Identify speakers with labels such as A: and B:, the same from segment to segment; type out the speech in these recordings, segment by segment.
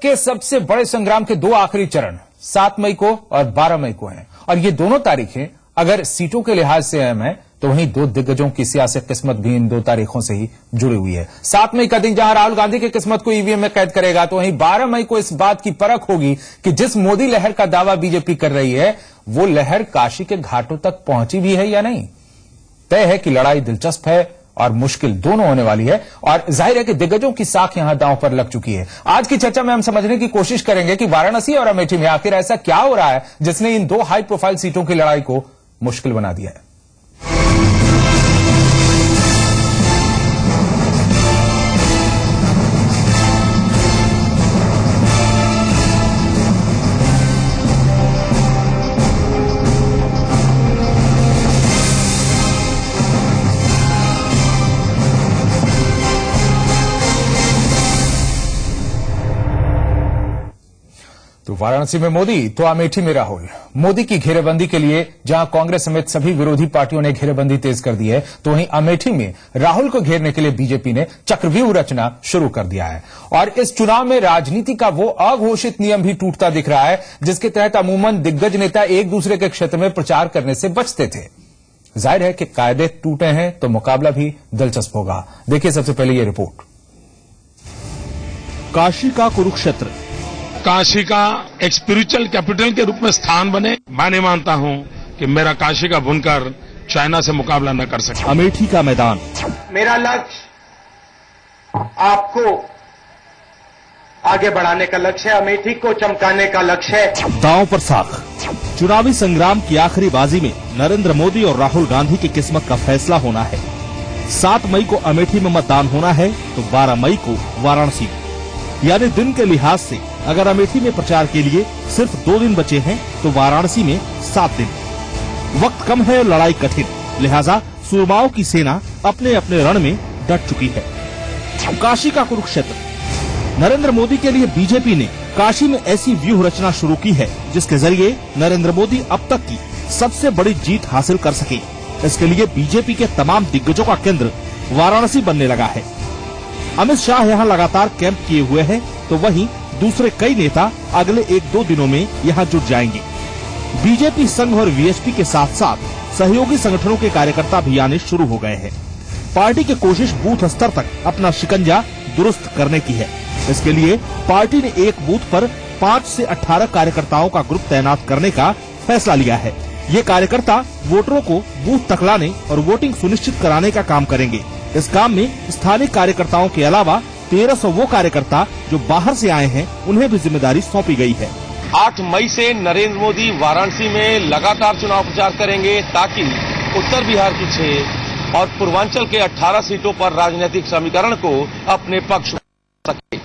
A: के सबसे बड़े संग्राम के दो आखिरी चरण 7 मई को और 12 मई को हैं और ये दोनों तारीखें अगर सीटों के लिहाज से अहम है तो वहीं दो दिग्गजों की सियासी किस्मत भी इन दो तारीखों से ही जुड़ी हुई है। 7 मई का दिन जहां राहुल गांधी की किस्मत को ईवीएम में कैद करेगा तो वहीं 12 मई को इस बात की परख होगी कि जिस मोदी लहर का दावा बीजेपी कर रही है वो लहर काशी के घाटों तक पहुंची भी है या नहीं। तय है कि लड़ाई दिलचस्प है और मुश्किल दोनों होने वाली है और जाहिर है कि दिग्गजों की साख यहां दांव पर लग चुकी है। आज की चर्चा में हम समझने की कोशिश करेंगे कि वाराणसी और अमेठी में आखिर ऐसा क्या हो रहा है जिसने इन दो हाई प्रोफाइल सीटों की लड़ाई को मुश्किल बना दिया है। तो वाराणसी में मोदी तो अमेठी में राहुल। मोदी की घेरेबंदी के लिए जहां कांग्रेस समेत सभी विरोधी पार्टियों ने घेरेबंदी तेज कर दी है तो वहीं अमेठी में राहुल को घेरने के लिए बीजेपी ने चक्रव्यूह रचना शुरू कर दिया है और इस चुनाव में राजनीति का वो अघोषित नियम भी टूटता दिख रहा है जिसके तहत अमूमन दिग्गज नेता एक दूसरे के क्षेत्र में प्रचार करने से बचते थे। जाहिर है कि कायदे टूटे हैं तो मुकाबला भी दिलचस्प होगा। देखिए सबसे पहले ये रिपोर्ट।
B: काशी का कुरुक्षेत्र
C: काशी का एक स्पिरिचुअल कैपिटल के रूप में स्थान बने। मैं नहीं मानता हूं कि मेरा काशी का बुनकर चाइना से मुकाबला न कर सके।
B: अमेठी का मैदान
D: मेरा लक्ष्य आपको आगे बढ़ाने का लक्ष्य है, अमेठी को चमकाने का लक्ष्य है।
B: दांव पर साख चुनावी संग्राम की आखिरी बाजी में नरेंद्र मोदी और राहुल गांधी की किस्मत का फैसला होना है। 7 मई को अमेठी में मतदान होना है तो 12 मई को वाराणसी में, यानी दिन के लिहाज से अगर अमेठी में प्रचार के लिए सिर्फ 2 दिन बचे हैं तो वाराणसी में 7 दिन। वक्त कम है और लड़ाई कठिन, लिहाजा सूरमाओं की सेना अपने अपने रण में डट चुकी है। काशी का कुरुक्षेत्र नरेंद्र मोदी के लिए बीजेपी ने काशी में ऐसी व्यूह रचना शुरू की है जिसके जरिए नरेंद्र मोदी अब तक की सबसे बड़ी जीत हासिल कर सके। इसके लिए बीजेपी के तमाम दिग्गजों का केंद्र वाराणसी बनने लगा है। अमित शाह यहाँ लगातार कैंप किए हुए हैं तो वहीं दूसरे कई नेता अगले 1-2 दिनों में यहाँ जुट जाएंगे। बीजेपी संघ और वीएचपी के साथ साथ सहयोगी संगठनों के कार्यकर्ता भी आने शुरू हो गए हैं। पार्टी की कोशिश बूथ स्तर तक अपना शिकंजा दुरुस्त करने की है। इसके लिए पार्टी ने एक बूथ पर 5 से 18 कार्यकर्ताओं का ग्रुप तैनात करने का फैसला लिया है। ये कार्यकर्ता वोटरों को बूथ तक लाने और वोटिंग सुनिश्चित कराने का काम करेंगे। इस काम में स्थानीय कार्यकर्ताओं के अलावा 1300 वो कार्यकर्ता जो बाहर से आए हैं उन्हें भी जिम्मेदारी सौंपी गई है।
E: 8 मई से नरेंद्र मोदी वाराणसी में लगातार चुनाव प्रचार करेंगे ताकि उत्तर बिहार की 6 और पूर्वांचल के 18 सीटों पर राजनीतिक समीकरण को अपने पक्ष में सके।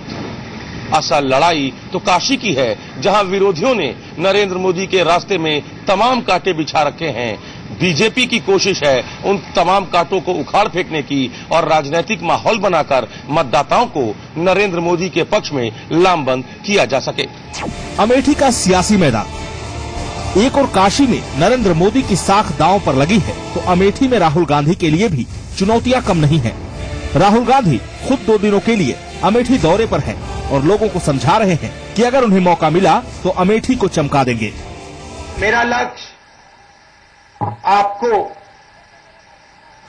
E: असल लड़ाई तो काशी की है जहां विरोधियों ने नरेंद्र मोदी के रास्ते में तमाम कांटे बिछा रखे हैं। बीजेपी की कोशिश है उन तमाम कांटों को उखाड़ फेंकने की और राजनीतिक माहौल बनाकर मतदाताओं को नरेंद्र मोदी के पक्ष में लामबंद किया जा सके।
B: अमेठी का सियासी मैदान एक और काशी में नरेंद्र मोदी की साख दांव पर लगी है तो अमेठी में राहुल गांधी के लिए भी चुनौतियां कम नहीं हैं। राहुल गांधी खुद 2 दिनों के लिए अमेठी दौरे पर हैं और लोगों को समझा रहे हैं कि अगर उन्हें मौका मिला तो अमेठी को चमका देंगे।
D: मेरा लक्ष्य आपको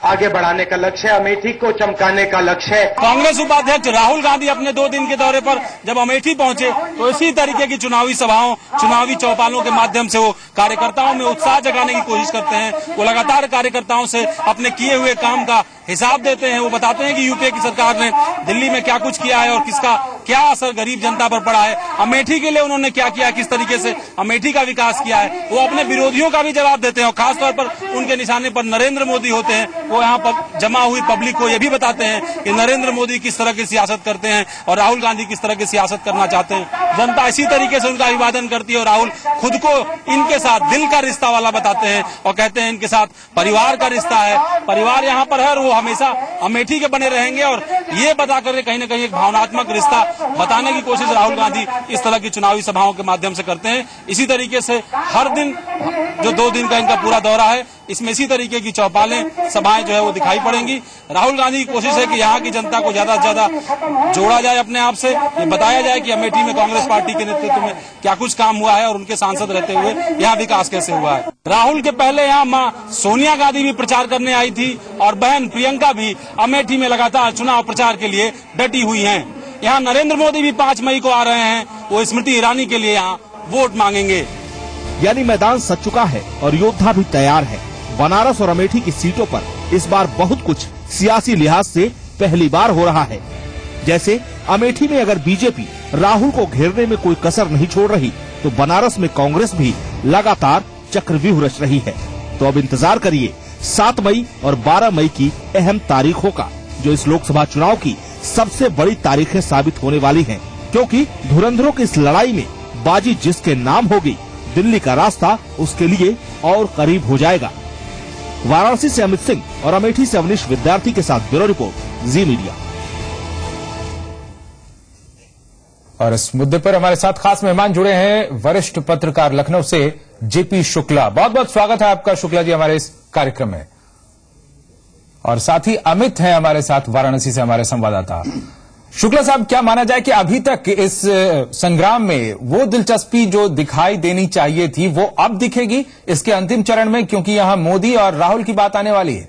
D: आगे बढ़ाने का लक्ष्य है, अमेठी को चमकाने का लक्ष्य है।
F: कांग्रेस उपाध्यक्ष राहुल गांधी अपने 2 दिन के दौरे पर जब अमेठी पहुंचे तो इसी तरीके की चुनावी सभाओं, चुनावी चौपालों के माध्यम से वो कार्यकर्ताओं में उत्साह जगाने की कोशिश करते हैं। वो लगातार कार्यकर्ताओं से अपने किए हुए काम का हिसाब देते हैं। वो बताते हैं कि यूपीए की सरकार ने दिल्ली में क्या कुछ किया है और किसका क्या असर गरीब जनता पर पड़ा है। अमेठी के लिए उन्होंने क्या किया, किस तरीके से अमेठी का विकास किया है। वो अपने विरोधियों का भी जवाब देते हैं और खासतौर पर उनके निशाने पर नरेंद्र मोदी होते हैं। वो यहाँ पर जमा हुई पब्लिक को ये भी बताते हैं कि नरेंद्र मोदी किस तरह की सियासत करते हैं और राहुल गांधी किस तरह की सियासत करना चाहते हैं। जनता इसी तरीके से उनका अभिवादन करती है और राहुल खुद को इनके साथ दिल का रिश्ता वाला बताते हैं और कहते हैं इनके साथ परिवार का रिश्ता है। परिवार यहाँ पर है और वो हमेशा अमेठी के बने रहेंगे और ये बता करके कहीं ना कहीं एक भावनात्मक रिश्ता बताने की कोशिश राहुल गांधी इस तरह की चुनावी सभाओं के माध्यम से करते हैं। इसी तरीके से हर दिन जो 2 दिन का इनका पूरा दौरा है, इसमें इसी तरीके की चौपालें सभाएं जो है वो दिखाई पड़ेंगी। राहुल गांधी की कोशिश है कि यहाँ की जनता को ज्यादा से ज्यादा जोड़ा जाए अपने आप से, ये बताया जाए कि अमेठी में कांग्रेस पार्टी के नेतृत्व में क्या कुछ काम हुआ है और उनके सांसद रहते हुए यहाँ विकास कैसे हुआ है। राहुल के पहले यहाँ मां सोनिया गांधी भी प्रचार करने आई थी और बहन प्रियंका भी अमेठी में लगातार चुनाव प्रचार के लिए डटी हुई हैं। यहाँ नरेंद्र मोदी भी 5 मई को आ रहे हैं, वो स्मृति ईरानी के लिए यहाँ वोट मांगेंगे।
B: यानी मैदान सज चुका है और योद्धा भी तैयार है। बनारस और अमेठी की सीटों पर इस बार बहुत कुछ सियासी लिहाज से पहली बार हो रहा है। जैसे अमेठी में अगर बीजेपी राहुल को घेरने में कोई कसर नहीं छोड़ रही, तो बनारस में कांग्रेस भी लगातार चक्रव्यूह रच रही है। तो अब इंतजार करिए 7 मई और 12 मई की अहम तारीखों का, जो इस लोकसभा चुनाव की सबसे बड़ी तारीखें साबित होने वाली हैं, क्योंकि धुरंधरों की इस लड़ाई में बाजी जिसके नाम होगी, दिल्ली का रास्ता उसके लिए और करीब हो जाएगा। वाराणसी से अमित सिंह और अमेठी से अवनीश विद्यार्थी के साथ ब्यूरो रिपोर्ट, जी मीडिया।
A: और इस मुद्दे पर हमारे साथ खास मेहमान जुड़े हैं, वरिष्ठ पत्रकार लखनऊ से जेपी शुक्ला। बहुत बहुत स्वागत है आपका शुक्ला जी हमारे इस कार्यक्रम में। और साथ ही अमित हैं हमारे साथ वाराणसी से हमारे संवाददाता। शुक्ला साहब, क्या माना जाए कि अभी तक इस संग्राम में वो दिलचस्पी जो दिखाई देनी चाहिए थी वो अब दिखेगी इसके अंतिम चरण में, क्योंकि यहां मोदी और राहुल की बात आने वाली है?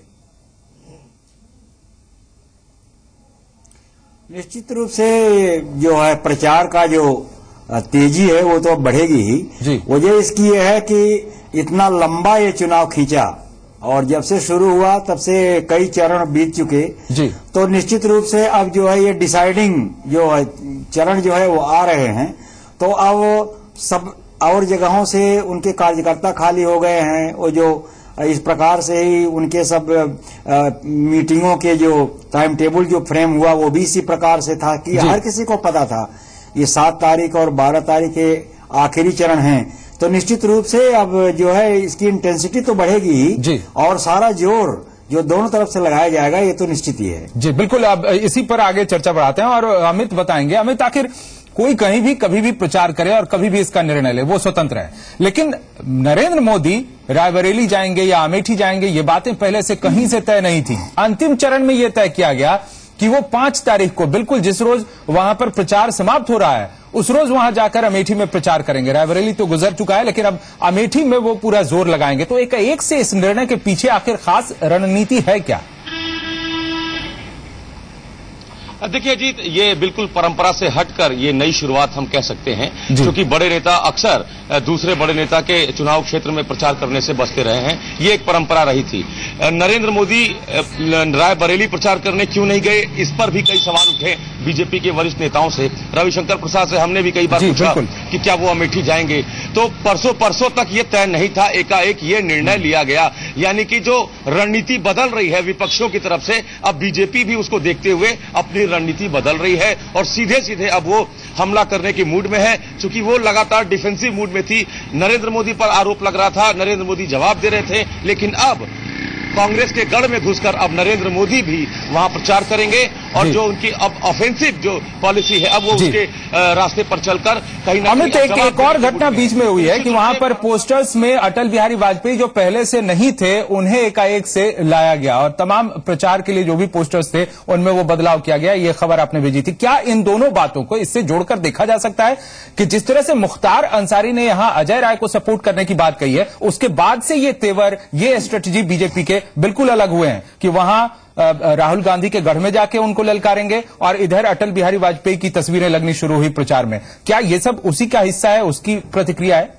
G: निश्चित रूप से जो है प्रचार का जो तेजी है वो तो अब बढ़ेगी ही। वजह इसकी यह है कि इतना लंबा ये चुनाव खींचा और जब से शुरू हुआ तब से कई चरण बीत चुके जी। तो निश्चित रूप से अब जो है ये डिसाइडिंग जो है चरण जो है वो आ रहे हैं। तो अब सब और जगहों से उनके कार्यकर्ता खाली हो गए हैं। वो जो इस प्रकार से ही उनके सब मीटिंगों के जो टाइम टेबल जो फ्रेम हुआ वो भी इसी प्रकार से था कि हर किसी को पता था ये 7 तारीख और 12 तारीख के आखिरी चरण हैं। तो निश्चित रूप से अब जो है इसकी इंटेंसिटी तो बढ़ेगी ही और सारा जोर जो दोनों तरफ से लगाया जाएगा ये तो निश्चित ही है
A: जी। बिल्कुल, अब इसी पर आगे चर्चा बढ़ाते हैं और अमित बताएंगे। अमित, आखिर कोई कहीं भी कभी भी प्रचार करे और कभी भी इसका निर्णय ले, वो स्वतंत्र है, लेकिन नरेंद्र मोदी रायबरेली जाएंगे या अमेठी जाएंगे ये बातें पहले से कहीं से तय नहीं थी। अंतिम चरण में यह तय किया गया कि वो 5 तारीख को, बिल्कुल जिस रोज वहां पर प्रचार समाप्त हो रहा है उस रोज वहां जाकर अमेठी में प्रचार करेंगे। रायबरेली तो गुजर चुका है, लेकिन अब अमेठी में वो पूरा जोर लगाएंगे। तो एक से इस निर्णय के पीछे आखिर खास रणनीति है क्या?
E: देखिए जीत, ये बिल्कुल परंपरा से हटकर ये नई शुरुआत हम कह सकते हैं, क्योंकि बड़े नेता अक्सर दूसरे बड़े नेता के चुनाव क्षेत्र में प्रचार करने से बचते रहे हैं। ये एक परंपरा रही थी। नरेंद्र मोदी रायबरेली प्रचार करने क्यों नहीं गए, इस पर भी कई सवाल उठे बीजेपी के वरिष्ठ नेताओं से। रविशंकर प्रसाद से हमने भी कई बार पूछा कि क्या वो अमेठी जाएंगे, तो परसों तक ये तय नहीं था। एकाएक ये निर्णय लिया गया, यानी कि जो रणनीति बदल रही है विपक्षों की तरफ से, अब बीजेपी भी उसको देखते हुए अपनी रणनीति बदल रही है और सीधे सीधे अब वो हमला करने के मूड में है। चूंकि वो लगातार डिफेंसिव मूड में थी, नरेंद्र मोदी पर आरोप लग रहा था, नरेंद्र मोदी जवाब दे रहे थे, लेकिन अब कांग्रेस के गढ़ में घुसकर अब नरेंद्र मोदी भी वहां प्रचार करेंगे और जो उनकी अब ऑफेंसिव जो पॉलिसी है अब वो उसके रास्ते पर चलकर कहीं ना
A: अमित, एक और घटना बीच में हुई है कि वहां पर पोस्टर्स में अटल बिहारी वाजपेयी जो पहले से नहीं थे उन्हें एकाएक से लाया गया और तमाम प्रचार के लिए जो भी पोस्टर्स थे उनमें वो बदलाव किया गया। ये खबर आपने भेजी थी। क्या इन दोनों बातों को इससे जोड़कर देखा जा सकता है कि जिस तरह से मुख्तार अंसारी ने यहां अजय राय को सपोर्ट करने की बात कही है, उसके बाद से ये तेवर, ये स्ट्रेटेजी बीजेपी के बिल्कुल अलग हुए हैं कि वहां राहुल गांधी के गढ़ में जाके उनको ललकारेंगे और इधर अटल बिहारी वाजपेयी की तस्वीरें लगनी शुरू हुई प्रचार में? क्या ये सब उसी का हिस्सा है, उसकी प्रतिक्रिया है?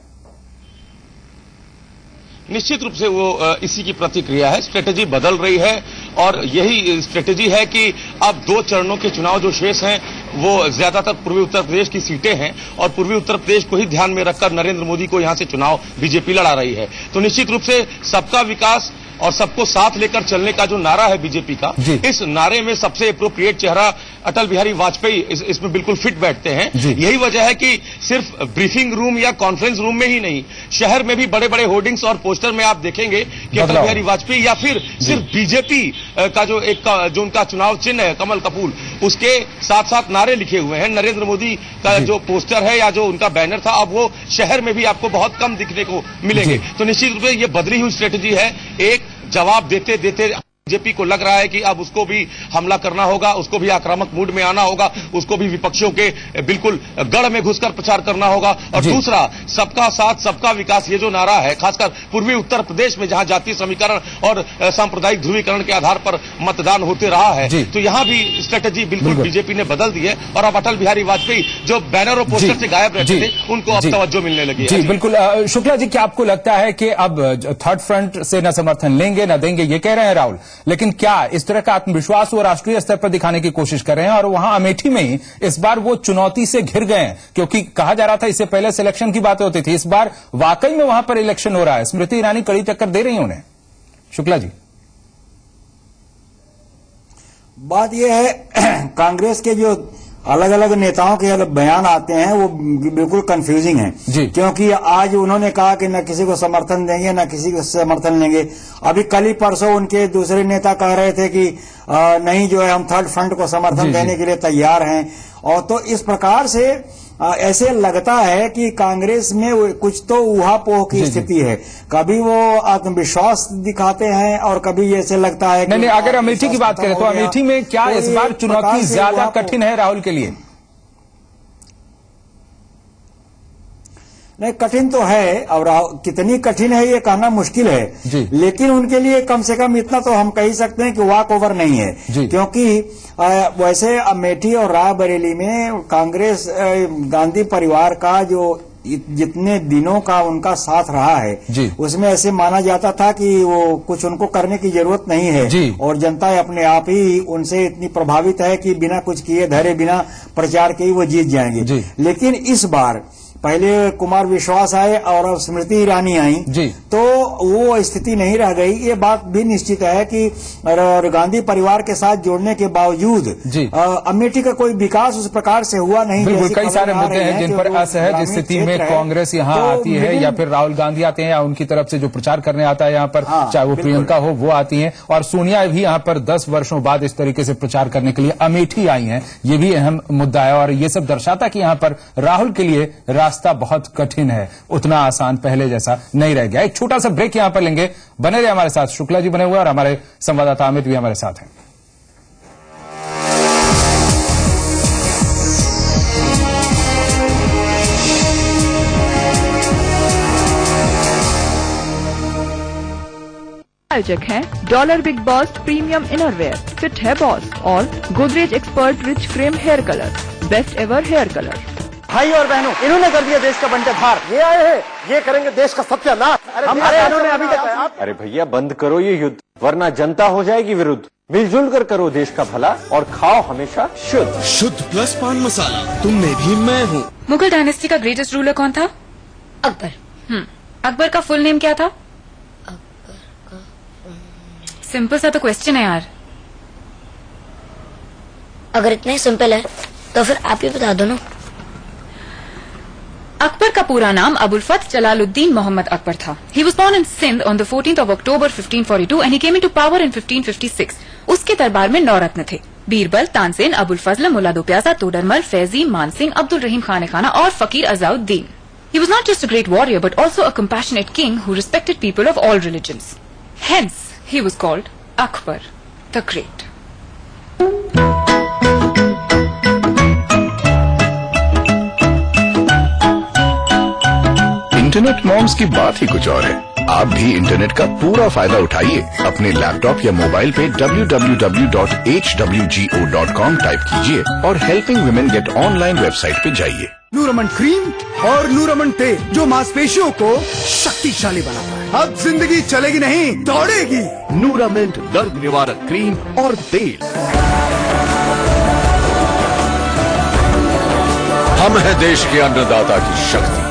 E: निश्चित रूप से वो इसी की प्रतिक्रिया है। स्ट्रेटेजी बदल रही है और यही स्ट्रेटेजी है कि अब 2 चरणों के चुनाव जो शेष हैं वो ज्यादातर पूर्वी उत्तर प्रदेश की सीटें हैं और पूर्वी उत्तर प्रदेश को ही ध्यान में रखकर नरेंद्र मोदी को यहां से चुनाव बीजेपी लड़ा रही है। तो निश्चित रूप से सबका विकास और सबको साथ लेकर चलने का जो नारा है बीजेपी का, इस नारे में सबसे एप्रोप्रिएट चेहरा अटल बिहारी वाजपेयी इसमें बिल्कुल फिट बैठते हैं। यही वजह है कि सिर्फ ब्रीफिंग रूम या कॉन्फ्रेंस रूम में ही नहीं, शहर में भी बड़े बड़े होर्डिंग्स और पोस्टर में आप देखेंगे कि अटल बिहारी वाजपेयी या फिर सिर्फ बीजेपी का जो उनका चुनाव चिन्ह है कमल का फूल, उसके साथ साथ नारे लिखे हुए हैं। नरेंद्र मोदी का जो पोस्टर है या जो उनका बैनर था, अब वो शहर में भी आपको बहुत कम दिखने को मिलेंगे। तो निश्चित रूप से ये बदली हुई स्ट्रेटेजी है। एक जवाब देते देते बीजेपी को लग रहा है कि अब उसको भी हमला करना होगा, उसको भी आक्रामक मूड में आना होगा, उसको भी विपक्षियों के बिल्कुल गढ़ में घुसकर प्रचार करना होगा। और दूसरा, सबका साथ सबका विकास, ये जो नारा है, खासकर पूर्वी उत्तर प्रदेश में जहां जातीय समीकरण और सांप्रदायिक ध्रुवीकरण के आधार पर मतदान होते रहा है, तो यहां भी स्ट्रेटेजी बिल्कुल बीजेपी ने बदल दी है। और अब अटल बिहारी वाजपेयी जो बैनर और पोस्टर से गायब रहते थे, उनको अब तवज्जो मिलने लगी है।
A: जी बिल्कुल। शुक्ला जी, क्या आपको लगता है कि अब थर्ड फ्रंट से न समर्थन लेंगे न देंगे, ये कह रहे हैं राहुल, लेकिन क्या इस तरह का आत्मविश्वास वो राष्ट्रीय स्तर पर दिखाने की कोशिश कर रहे हैं? और वहां अमेठी में ही इस बार वो चुनौती से घिर गए हैं, क्योंकि कहा जा रहा था इससे पहले सिलेक्शन की बातें होती थी, इस बार वाकई में वहां पर इलेक्शन हो रहा है। स्मृति ईरानी कड़ी टक्कर दे रही हैं उन्हें। शुक्ला जी,
G: बात यह है कांग्रेस के जो अलग अलग नेताओं के अलग बयान आते हैं वो बिल्कुल कंफ्यूजिंग है, क्योंकि आज उन्होंने कहा कि न किसी को समर्थन देंगे न किसी को समर्थन लेंगे। अभी कल ही परसों उनके दूसरे नेता कह रहे थे कि नहीं, जो है हम थर्ड फ्रंट को समर्थन देने के लिए तैयार हैं। और तो इस प्रकार से ऐसे लगता है कि कांग्रेस में कुछ तो ऊहापोह की स्थिति है। कभी वो आत्मविश्वास दिखाते हैं और कभी ऐसे लगता है कि
A: नहीं, अगर अमेठी की बात करें तो अमेठी में क्या इस बार चुनौती ज्यादा कठिन है राहुल के लिए?
G: नहीं, कठिन तो है, और कितनी कठिन है ये कहना मुश्किल है, लेकिन उनके लिए कम से कम इतना तो हम कह सकते हैं कि वॉक ओवर नहीं है। क्योंकि वैसे अमेठी और रायबरेली में कांग्रेस गांधी परिवार का जो जितने दिनों का उनका साथ रहा है, उसमें ऐसे माना जाता था कि वो कुछ उनको करने की जरूरत नहीं है, और जनता अपने आप ही उनसे इतनी प्रभावित है कि बिना कुछ किए धरे बिना प्रचार के ही वो जीत जाएंगे। लेकिन इस बार पहले कुमार विश्वास आए और अब स्मृति ईरानी आई, तो वो स्थिति नहीं रह गई। ये बात भी निश्चित है कि गांधी परिवार के साथ जोड़ने के बावजूद अमेठी का कोई विकास उस प्रकार से हुआ नहीं।
A: बिल्कुल, कई सारे मुद्दे हैं जिन पर असहज स्थिति में कांग्रेस यहाँ आती है, या फिर राहुल गांधी आते हैं, या उनकी तरफ से जो प्रचार करने आता है यहाँ पर, चाहे वो प्रियंका हो, वो आती हैं, और सोनिया भी यहाँ पर 10 वर्षों बाद इस तरीके से प्रचार करने के लिए अमेठी आई हैं। ये भी अहम मुद्दा है, और ये सब दर्शाता कि यहाँ पर राहुल के लिए रास्ता बहुत कठिन है, उतना आसान पहले जैसा नहीं रह गया। एक छोटा सा ब्रेक यहां पर लेंगे, बने रहे हमारे साथ। शुक्ला जी बने हुए और हमारे संवाददाता अमित भी हमारे साथ हैं।
H: आयोजक हैं Dollar big boss premium innerwear, fit है बॉस, और Godrej expert rich cream hair colour, best ever hair colour.
I: भाई और बहनों, इन्होंने कर दिया देश का बंटेधार। ये आए हैं, ये करेंगे देश का सत्यानाश। हमारे इन्होंने अभी तक।
J: अरे भैया, बंद करो ये युद्ध, वरना जनता हो जाएगी विरुद्ध। मिलजुल कर करो देश का भला और खाओ हमेशा शुद्ध।
K: शुद्ध प्लस पान मसाला, तुम में भी मैं हूँ।
L: मुगल डायनेस्टी का ग्रेटेस्ट रूलर कौन था? अकबर। अकबर का फुल नेम क्या था? सिंपल सा तो क्वेश्चन है यार।
M: अगर इतना ही सिंपल है तो फिर आप ही बता दो ना।
L: अकबर का पूरा नाम अबुल फथ जलालुद्दीन मोहम्मद अकबर था। He was born in Sindh on the 14th of October 1542 and he came into power in 1556. उसके दरबार में 9 रत्न थे: बीरबल, तानसेन, अबुल फजल, मुल्ला दो प्याजा, तोडरमल, फैजी, मानसिंह, अब्दुल रहीम खान खाना और फकीर अजाउद्दीन। He was not just a great warrior but also a compassionate king who respected people of all religions. Hence, he was called Akbar the Great.
N: Internet moms की बात ही कुछ और है। आप भी इंटरनेट का पूरा फायदा उठाइए। अपने लैपटॉप या मोबाइल पे www.hwgo.com टाइप कीजिए और helping women get online website पे जाइए।
K: नूरमन क्रीम और नूरमन तेल जो मांसपेशियों को शक्तिशाली बनाता है। अब जिंदगी चलेगी नहीं, दौड़ेगी।
N: नूरामेंट दर्द निवारक क्रीम और तेल। हम है देश के अन्नदाता की शक्ति,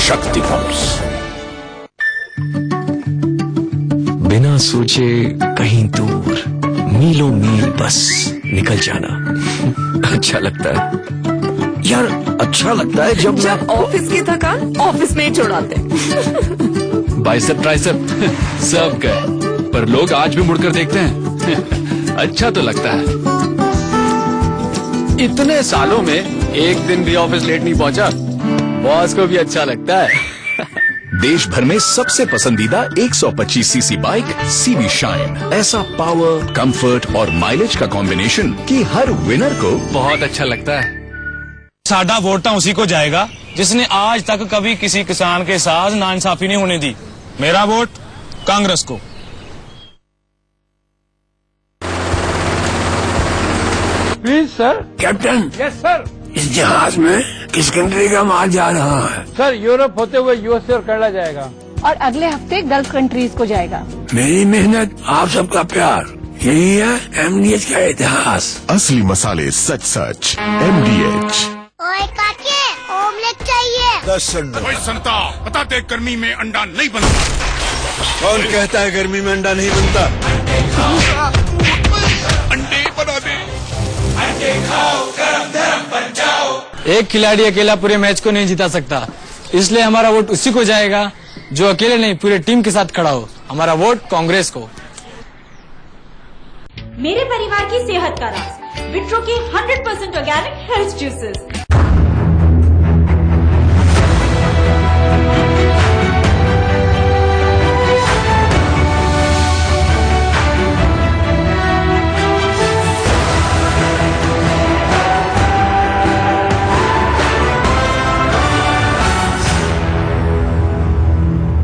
N: शक्ति पंप्स।
O: बिना सोचे कहीं दूर, मीलों मील बस निकल जाना अच्छा लगता है यार। अच्छा लगता है जब
H: ऑफिस की थकान ऑफिस में ही छुड़ाते।
O: बाइसेप ट्राइसेप सब गए, पर लोग आज भी मुड़कर देखते हैं अच्छा तो लगता है। इतने सालों में एक दिन भी ऑफिस लेट नहीं पहुंचा, बॉस को भी अच्छा लगता है।
N: देश भर में सबसे पसंदीदा 125 सीसी बाइक सीबी शाइन, ऐसा पावर, कंफर्ट और माइलेज का कॉम्बिनेशन कि हर विनर को
O: बहुत अच्छा लगता है।
F: साडा वोट तो उसी को जाएगा जिसने आज तक कभी किसी किसान के साथ नाइंसाफी नहीं होने दी। मेरा वोट कांग्रेस को।
P: Please sir.
Q: Captain.
P: Yes sir.
Q: इस जहाज में किस कंट्री का माल जा रहा है?
P: सर यूरोप होते हुए यूएसए और कनाडा जाएगा
R: और अगले हफ्ते गल्फ कंट्रीज को जाएगा।
Q: मेरी मेहनत, आप सबका प्यार, यही है एमडीएच का इतिहास।
N: असली मसाले सच सच MDH।
S: ओए काके, ऑमलेट चाहिए।
Q: 10 अंडा।
T: ओए संता, बता दे गर्मी में अंडा नहीं बनता।
Q: कौन कहता है गर्मी में अंडा नहीं बनता?
T: अंडे बना दे। अंडे खाओ, गरम गरम बन जाओ।
P: एक खिलाड़ी अकेला पूरे मैच को नहीं जिता सकता, इसलिए हमारा वोट उसी को जाएगा जो अकेले नहीं पूरे टीम के साथ खड़ा हो। हमारा वोट कांग्रेस को।
U: मेरे परिवार की सेहत का राज विट्रो के 100% ऑर्गेनिक हेल्थ जूसेस।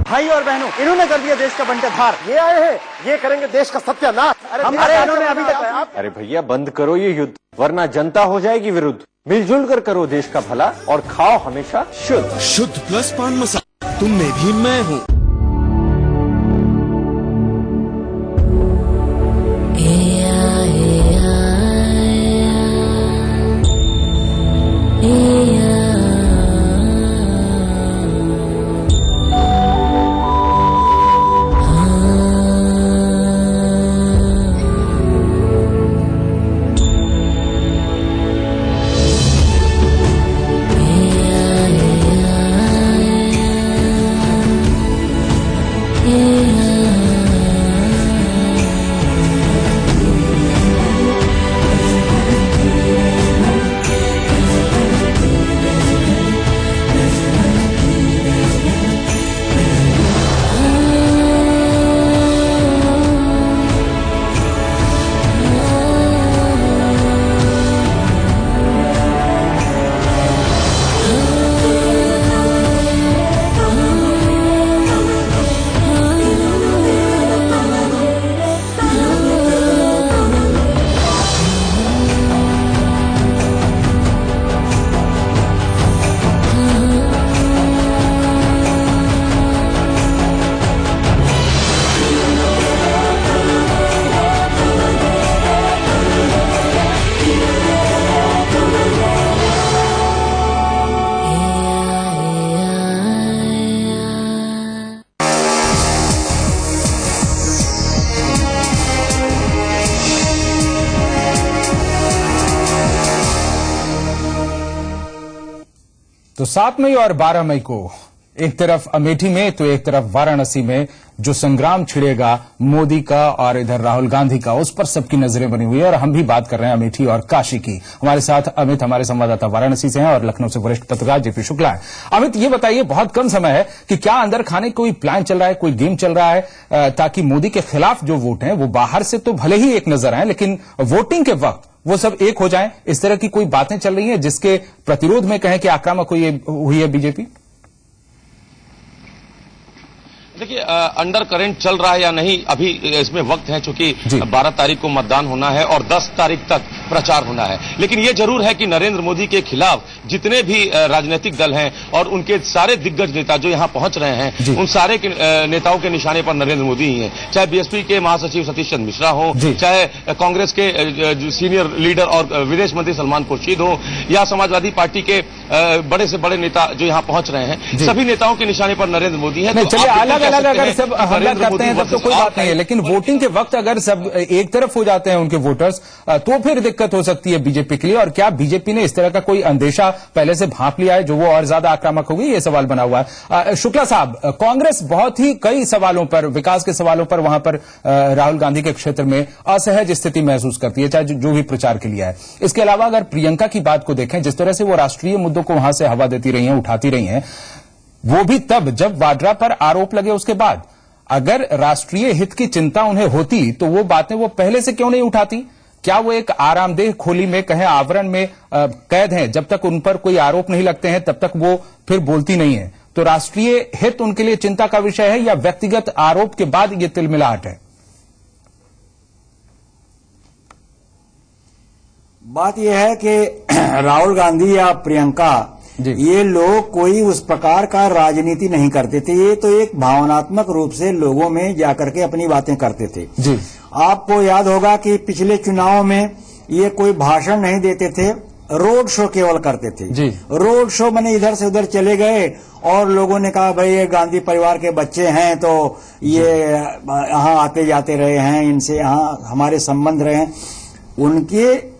I: भाई और बहनों, इन्होंने कर दिया देश का बंटेधार। ये आए हैं, ये करेंगे देश का सत्यानाश। इन्होंने अभी तक।
J: अरे भैया बंद करो ये युद्ध, वरना जनता हो जाएगी विरुद्ध। मिलजुल कर करो देश का भला और खाओ हमेशा शुद्ध।
K: शुद्ध प्लस पान मसाला, तुम में भी मैं हूँ।
A: तो 7 मई और 12 मई को एक तरफ अमेठी में तो एक तरफ वाराणसी में जो संग्राम छिड़ेगा मोदी का और इधर राहुल गांधी का, उस पर सबकी नजरें बनी हुई है। और हम भी बात कर रहे हैं अमेठी और काशी की। हमारे साथ अमित, हमारे संवाददाता वाराणसी से हैं, और लखनऊ से वरिष्ठ पत्रकार जेपी शुक्ला है। अमित, ये बताइए, बहुत कम समय है कि क्या अंदर खाने कोई प्लान चल रहा है, कोई गेम चल रहा है ताकि मोदी के खिलाफ जो वोट है वो बाहर से तो भले ही एक नजर आए, लेकिन वोटिंग के वक्त वो सब एक हो जाएं, इस तरह की कोई बातें चल रही हैं जिसके प्रतिरोध में कहें कि आक्रामक हुई है बीजेपी?
E: देखिए, अंडर करंट चल रहा है या नहीं अभी इसमें वक्त है, चूंकि 12 तारीख को मतदान होना है और 10 तारीख तक प्रचार होना है। लेकिन ये जरूर है कि नरेंद्र मोदी के खिलाफ जितने भी राजनीतिक दल हैं और उनके सारे दिग्गज नेता जो यहां पहुंच रहे हैं, उन सारे नेताओं के निशाने पर नरेंद्र मोदी ही हैं। चाहे बीएसपी के महासचिव सतीश चंद्र मिश्रा हो, चाहे कांग्रेस के सीनियर लीडर और विदेश मंत्री सलमान खुर्शीद हो, या समाजवादी पार्टी के बड़े से बड़े नेता जो यहाँ पहुंच रहे हैं, सभी नेताओं के निशाने पर नरेंद्र मोदी है।
A: चलिए अलग अलग अगर सब हमला करते हैं तब तो कोई बात नहीं है, लेकिन वोटिंग के वक्त अगर सब एक तरफ हो जाते हैं उनके वोटर्स, तो फिर दिक्कत हो सकती है बीजेपी के लिए। और क्या बीजेपी ने इस तरह का कोई अंदेशा पहले से भांप लिया है जो वो और ज्यादा आक्रामक होगी, ये सवाल बना हुआ है। शुक्ला साहब, कांग्रेस बहुत ही कई सवालों पर, विकास के सवालों पर वहां पर राहुल गांधी के क्षेत्र में असहज स्थिति महसूस करती है, चाहे जो भी प्रचार के लिए है। इसके अलावा अगर प्रियंका की बात को देखें, जिस तरह से वो राष्ट्रीय मुद्दों को वहां से हवा देती रही हैं, उठाती रही हैं, वो भी तब जब वाड्रा पर आरोप लगे उसके बाद। अगर राष्ट्रीय हित की चिंता उन्हें होती तो वो बातें वो पहले से क्यों नहीं उठाती? क्या वो एक आरामदेह खोली में, कहें आवरण में कैद हैं? जब तक उन पर कोई आरोप नहीं लगते हैं तब तक वो फिर बोलती नहीं है। तो राष्ट्रीय हित उनके लिए चिंता का विषय है या व्यक्तिगत आरोप के बाद ये तिलमिलाहट है?
G: बात यह है कि राहुल गांधी या प्रियंका, ये लोग कोई उस प्रकार का राजनीति नहीं करते थे। ये तो एक भावनात्मक रूप से लोगों में जाकर के अपनी बातें करते थे। जी, आपको याद होगा कि पिछले चुनाव में ये कोई भाषण नहीं देते थे, रोड शो केवल करते थे। जी, रोड शो मैंने इधर से उधर चले गए और लोगों ने कहा भाई ये गांधी परिवार के बच्चे हैं तो ये यहाँ आते जाते रहे हैं, इनसे यहाँ हमारे संबंध रहे हैं। उनके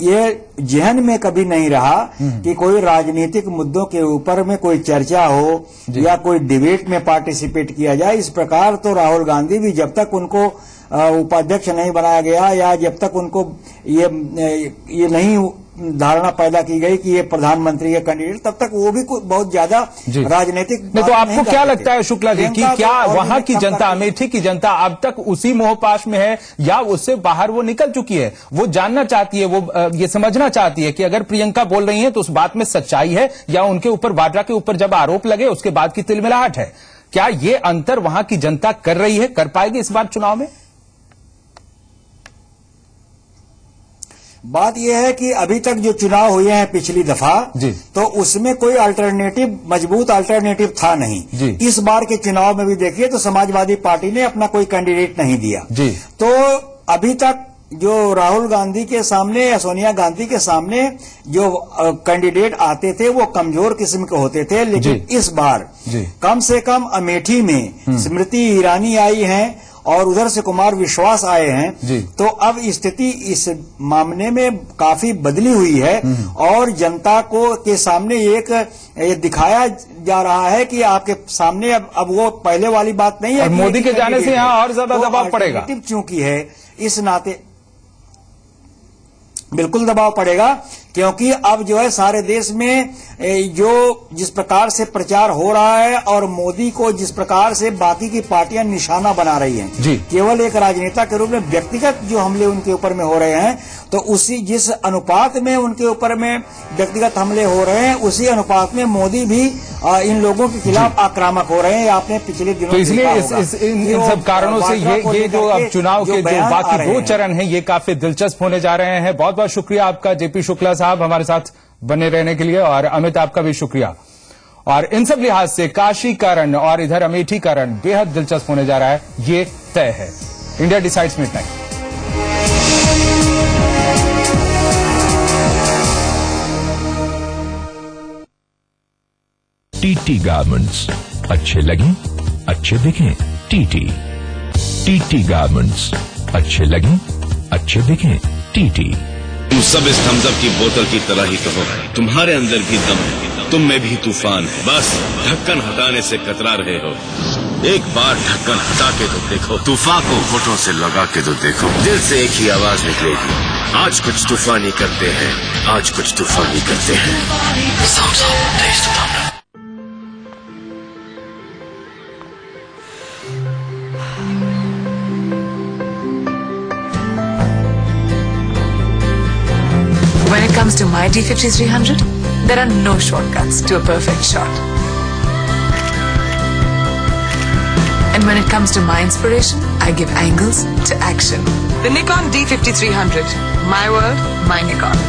G: ये जहन में कभी नहीं रहा कि कोई राजनीतिक मुद्दों के ऊपर में कोई चर्चा हो या कोई डिबेट में पार्टिसिपेट किया जाए। इस प्रकार तो राहुल गांधी भी जब तक उनको उपाध्यक्ष नहीं बनाया गया या जब तक उनको ये नहीं धारणा पैदा की गई कि ये प्रधानमंत्री के कैंडिडेट, तब तक वो भी बहुत ज्यादा राजनीतिक
A: नहीं। तो आपको क्या लगता है शुक्ला जी कि क्या वहां की जनता, अमेठी की जनता अब तक उसी मोहपाश में है या उससे बाहर वो निकल चुकी है? वो जानना चाहती है, वो ये समझना चाहती है कि अगर प्रियंका बोल रही है तो उस बात में सच्चाई है या उनके ऊपर, वाड्रा के ऊपर जब आरोप लगे उसके बाद की तिलमिलाहट है? क्या ये अंतर वहां की जनता कर रही है, कर पाएगी इस बार चुनाव में?
G: बात यह है कि अभी तक जो चुनाव हुए हैं पिछली दफा, तो उसमें कोई अल्टरनेटिव, मजबूत अल्टरनेटिव था नहीं। इस बार के चुनाव में भी देखिए तो समाजवादी पार्टी ने अपना कोई कैंडिडेट नहीं दिया। तो अभी तक जो राहुल गांधी के सामने या सोनिया गांधी के सामने जो कैंडिडेट आते थे वो कमजोर किस्म के होते थे, लेकिन इस बार कम से कम अमेठी में स्मृति ईरानी आई हैं और उधर से कुमार विश्वास आए हैं। तो अब स्थिति इस मामले में काफी बदली हुई है और जनता को के सामने एक ये दिखाया जा रहा है कि आपके सामने अब वो पहले वाली बात नहीं है।
A: और मोदी के जाने से यहाँ और ज्यादा दबाव पड़ेगा,
G: चूंकि है इस नाते बिल्कुल दबाव पड़ेगा, क्योंकि अब जो है सारे देश में जो जिस प्रकार से प्रचार हो रहा है और मोदी को जिस प्रकार से बाकी की पार्टियां निशाना बना रही हैं, केवल एक राजनेता के रूप में व्यक्तिगत जो हमले उनके ऊपर में हो रहे हैं, तो उसी जिस अनुपात में उनके ऊपर में व्यक्तिगत हमले हो रहे हैं उसी अनुपात में मोदी भी इन लोगों के खिलाफ आक्रामक हो रहे हैं। आपने पिछले दिनों
A: तो इसलिए इन सब कारणों से ये जो अब चुनाव के जो बाकी 2 चरण हैं ये काफी दिलचस्प होने जा रहे हैं। बहुत बहुत शुक्रिया आपका जेपी शुक्ला साहब हमारे साथ बने रहने के लिए, और अमित आपका भी शुक्रिया। और इन सब लिहाज से काशी का रण और इधर अमेठी का रण बेहद दिलचस्प होने जा रहा है, ये तय है। India decides midnight.
N: TT garments, अच्छे लगें, अच्छे दिखें। टीटी गारमेंट्स, अच्छे लगें, अच्छे दिखें। टीटी।
C: तुम सब इस थम्स अप की बोतल की तरह ही तो हो, तुम्हारे अंदर भी दम है, तुम में भी तूफान है, बस ढक्कन हटाने से कतरा रहे हो। एक बार ढक्कन हटा के तो देखो, तूफान को होठों से लगा के तो देखो, दिल से एक ही आवाज निकलेगी, आज कुछ तूफानी करते हैं, आज कुछ तूफानी करते हैं।
V: When it comes to my D5300, there are no shortcuts to a perfect shot. And when it comes to my inspiration, I give angles to action. The Nikon D5300. My world, my Nikon.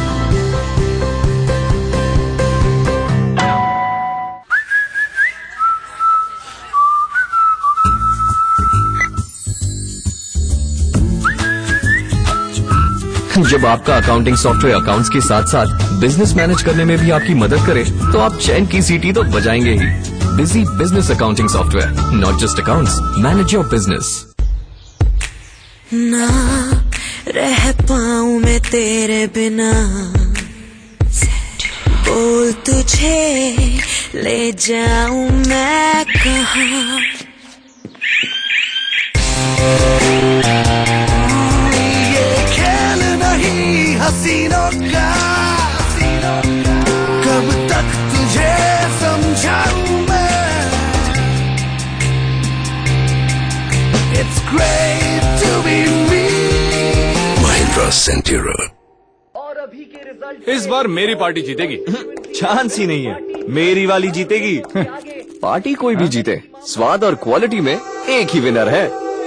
B: जब आपका accounting software accounts के साथ साथ business manage करने में भी आपकी मदद करे तो आप चैन की सीटी तो बजाएंगे ही। Busy business accounting software, not just accounts, manage your business.
D: ना रह पाऊं मैं तेरे बिना, बोल तुझे ले जाऊं मैं कहाँ।
K: ये खेल नहीं हसीनों का, कब तक तुझे समझाऊं मैं। It's great to be me.
N: Mahindra सेंटिरो।
J: इस बार मेरी पार्टी जीतेगी। चांस ही नहीं है, मेरी वाली जीतेगी। पार्टी कोई भी जीते, स्वाद और क्वालिटी में एक ही विनर है,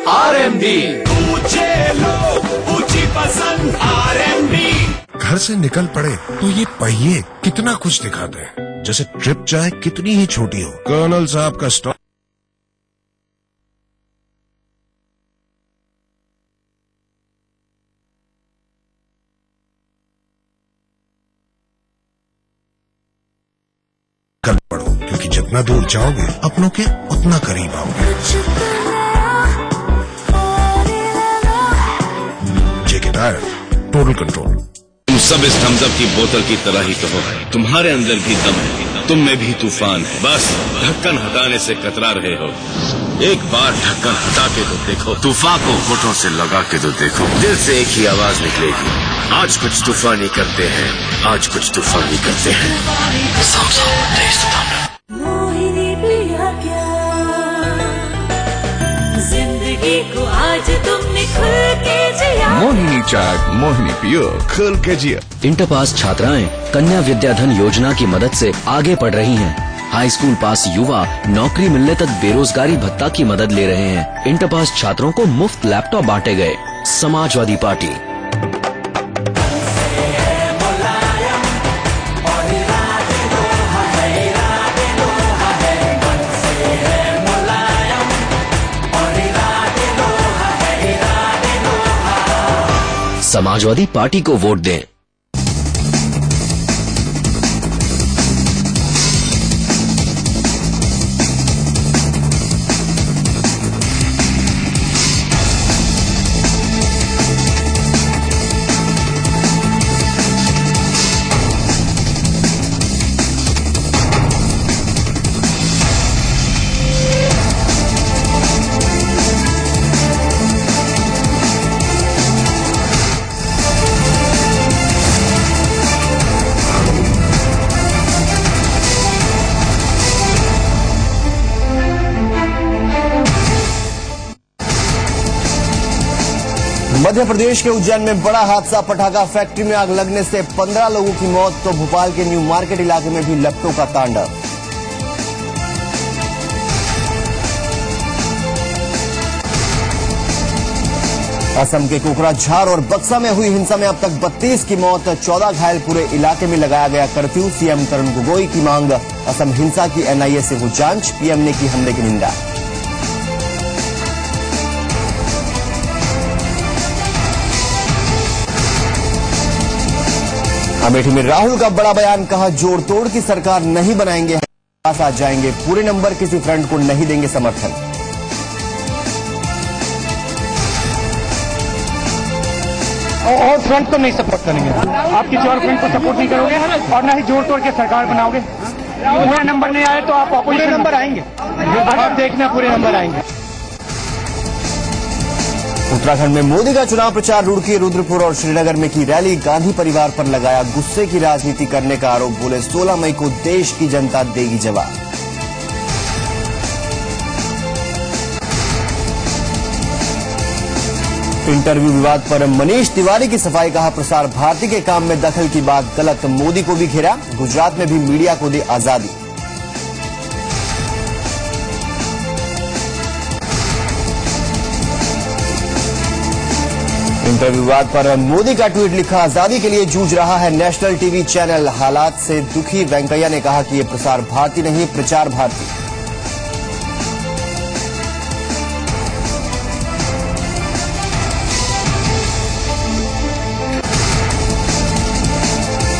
J: आरएमडी।
T: ऊंचे लोग ऊंची पसंद आरएमडी।
W: घर से निकल पड़े तो ये पहिए कितना कुछ दिखाते हैं, जैसे ट्रिप चाहे कितनी ही छोटी हो। कर्नल साहब का स्टॉक कल पढ़ो, क्योंकि जितना दूर जाओगे अपनों के उतना करीब आओगे। जेके टायर, टोटल कंट्रोल।
C: तुम सब इस थम्स-अप की बोतल की तरह ही तो हो, तुम्हारे अंदर भी दम है, तुम में भी तूफान है, बस ढक्कन हटाने से कतरा रहे हो। एक बार ढक्कन हटा के तो देखो, तूफान को होठों से लगा के तो देखो, दिल से एक ही आवाज निकलेगी, आज कुछ तूफानी करते हैं, आज कुछ तूफानी करते हैं।
D: मोहिनी पिया क्या, जिंदगी को आज तुमने खुल के जिया।
N: मोहिनी चाय, मोहिनी पियो, खुल के जिया।
X: इंटर पास छात्राएं कन्या विद्याधन योजना की मदद से आगे पढ़ रही हैं। हाई स्कूल पास युवा नौकरी मिलने तक बेरोजगारी भत्ता की मदद ले रहे हैं। इंटर पास छात्रों को मुफ्त लैपटॉप बांटे गए। समाजवादी पार्टी। समाजवादी पार्टी को वोट दें।
Y: मध्य प्रदेश के उज्जैन में बड़ा हादसा, पटाखा फैक्ट्री में आग लगने से 15 लोगों की मौत, तो भोपाल के न्यू मार्केट इलाके में भी लपटों का तांडव। असम के कोकराझार और बक्सा में हुई हिंसा में अब तक 32 की मौत, 14 घायल, पूरे इलाके में लगाया गया कर्फ्यू। सीएम तरुण गोगोई की मांग, असम हिंसा की एनआईए से हो जांच, पीएम ने की हमले की निंदा। अमेठी में राहुल का बड़ा बयान, कहा जोड़ तोड़ की सरकार नहीं बनाएंगे, पास आ जाएंगे पूरे नंबर, किसी फ्रंट को नहीं देंगे समर्थन।
I: और फ्रंट को नहीं सपोर्ट करेंगे, आप किसी और फ्रंट को सपोर्ट नहीं करोगे और ना ही जोड़ तोड़ के सरकार बनाओगे। पूरे नंबर नहीं आए तो आप पूरे नंबर आएंगे, आप देखना पूरे नंबर आएंगे।
Y: उत्तराखंड में मोदी का चुनाव प्रचार, रुड़की, रुद्रपुर और श्रीनगर में की रैली, गांधी परिवार पर लगाया गुस्से की राजनीति करने का आरोप, बोले 16 मई को देश की जनता देगी जवाब। इंटरव्यू विवाद पर मनीष तिवारी की सफाई, कहा प्रसार भारती के काम में दखल की बात गलत, मोदी को भी घेरा, गुजरात में भी मीडिया को दी आजादी। इंटरव्यू विवाद पर मोदी का ट्वीट लिखा, आजादी के लिए जूझ रहा है नेशनल टीवी चैनल, हालात से दुखी वेंकैया ने कहा कि ये प्रसार भारती नहीं, प्रचार भारती।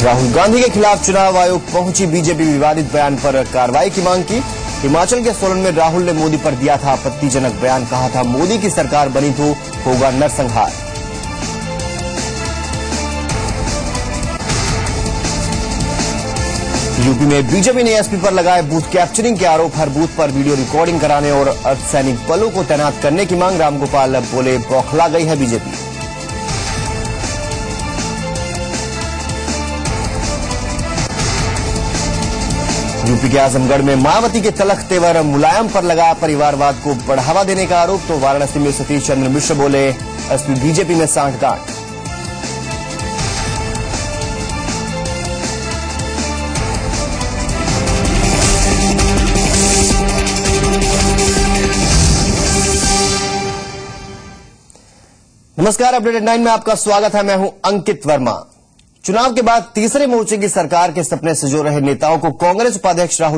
Y: राहुल गांधी के खिलाफ चुनाव आयोग पहुंची बीजेपी, विवादित बयान पर कार्रवाई की मांग की। हिमाचल के सोलन में राहुल ने मोदी पर दिया था आपत्तिजनक बयान, कहा था मोदी की सरकार बनी तो होगा नरसंहार। यूपी में बीजेपी ने एसपी पर लगाए बूथ कैप्चरिंग के आरोप, हर बूथ पर वीडियो रिकॉर्डिंग कराने और अर्धसैनिक बलों को तैनात करने की मांग। रामगोपाल बोले बौखला गई है बीजेपी। यूपी के आजमगढ़ में मायावती के तलख तेवर, मुलायम पर लगाया परिवारवाद को बढ़ावा देने का आरोप, तो वाराणसी में सतीश चंद्र मिश्र बोले एसपी बीजेपी में सांठगांठ। नमस्कार, अपडेटेड 9 में आपका स्वागत है। मैं हूं अंकित वर्मा। चुनाव के बाद तीसरे मोर्चे की सरकार के सपने संजो रहे नेताओं को कांग्रेस उपाध्यक्ष राहुल